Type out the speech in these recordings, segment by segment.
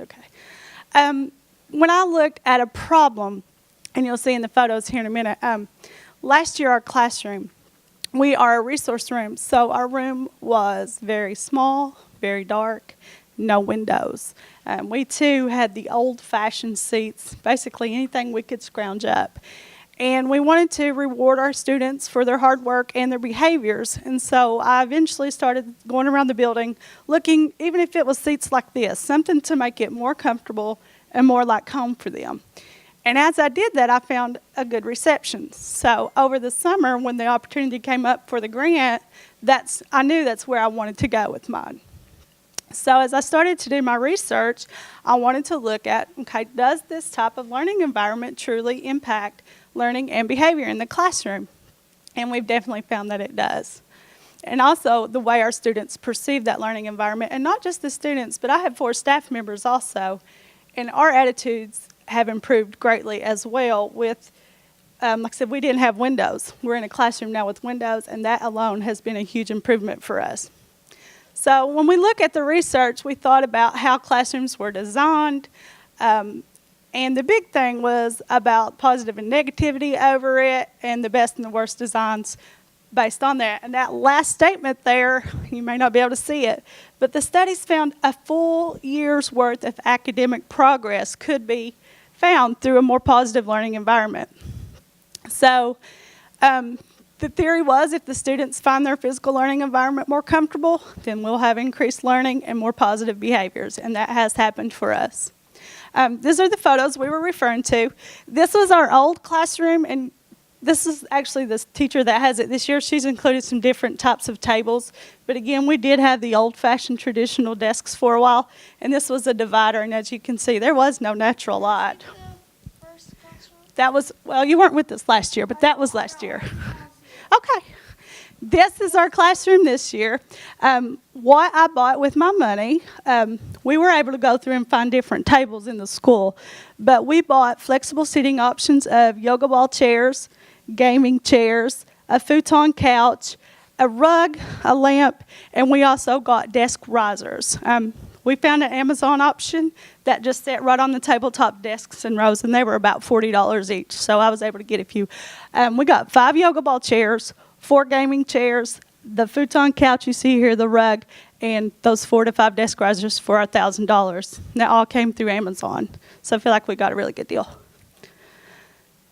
Okay. When I looked at a problem, and you'll see in the photos here in a minute, last year our classroom, we are a resource room, so our room was very small, very dark, no windows. We too had the old-fashioned seats, basically anything we could scrounge up. And we wanted to reward our students for their hard work and their behaviors. And so I eventually started going around the building looking, even if it was seats like this, something to make it more comfortable and more like home for them. And as I did that, I found a good reception. So over the summer, when the opportunity came up for the grant, I knew that's where I wanted to go with mine. So as I started to do my research, I wanted to look at, okay, does this type of learning environment truly impact learning and behavior in the classroom? And we've definitely found that it does. And also the way our students perceive that learning environment, and not just the students, but I have 4 staff members also, and our attitudes have improved greatly as well with, like I said, we didn't have windows. We're in a classroom now with windows, and that alone has been a huge improvement for us. So when we look at the research, we thought about how classrooms were designed, and the big thing was about positive and negativity over it, and the best and the worst designs based on that. And that last statement there, you may not be able to see it, but the studies found a full year's worth of academic progress could be found through a more positive learning environment. So the theory was if the students find their physical learning environment more comfortable, then we'll have increased learning and more positive behaviors, and that has happened for us. These are the photos we were referring to. This was our old classroom, and this is actually the teacher that has it this year. She's included some different types of tables, but again, we did have the old-fashioned traditional desks for a while, and this was a divider, and as you can see, there was no natural light. That was, well, you weren't with us last year, but that was last year. Okay. This is our classroom this year. What I bought with my money, we were able to go through and find different tables in the school, but we bought flexible seating options of yoga ball chairs, gaming chairs, a futon couch, a rug, a lamp, and we also got desk risers. We found an Amazon option that just sat right on the tabletop desks and rows, and they were about $40 each, so I was able to get a few. We got 5 yoga ball chairs, 4 gaming chairs, the futon couch you see here, the rug, and those 4 to 5 desk risers for $1,000. That all came through Amazon, so I feel like we got a really good deal.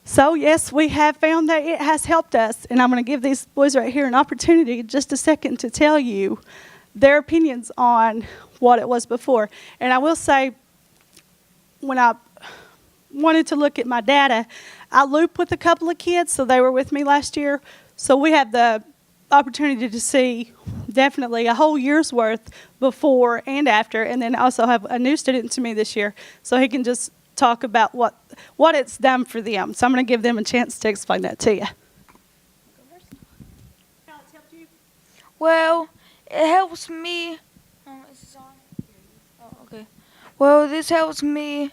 So yes, we have found that it has helped us, and I'm going to give these boys right here an opportunity in just a second to tell you their opinions on what it was before. And I will say, when I wanted to look at my data, I looped with a couple of kids, so they were with me last year. So we have the opportunity to see definitely a whole year's worth before and after, and then also have a new student to me this year, so he can just talk about what it's done for them. So I'm going to give them a chance to explain that to you. How it's helped you? Well, it helps me. Is this on? Oh, okay. Well, this helps me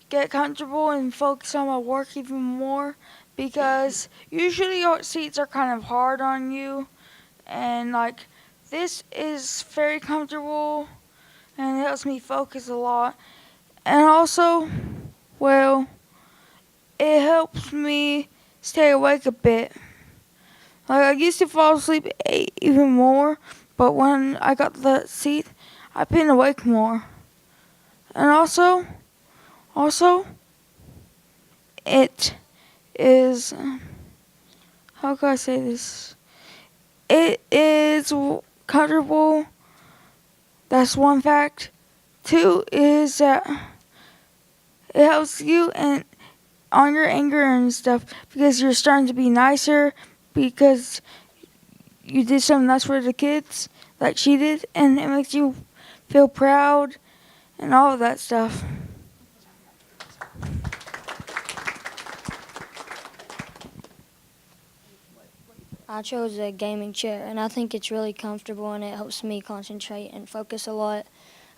get comfortable and focus on my work even more, because usually your seats are kind of hard on you, and like this is very comfortable and it helps me focus a lot. And also, well, it helps me stay awake a bit. Like I used to fall asleep even more, but when I got the seat, I've been awake more. And also, it is, how can I say this? It is comfortable. That's one fact. 2 is that it helps you and on your anger and stuff, because you're starting to be nicer because you did something nice for the kids like she did, and it makes you feel proud and all of that stuff. I chose a gaming chair, and I think it's really comfortable and it helps me concentrate and focus a lot.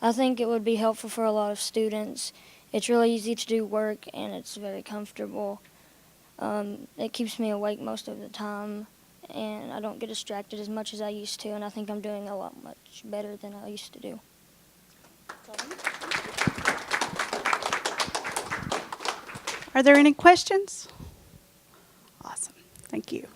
I think it would be helpful for a lot of students. It's really easy to do work and it's very comfortable. It keeps me awake most of the time, and I don't get distracted as much as I used to, and I think I'm doing a lot much better than I used to do. Are there any questions? Awesome. Thank you.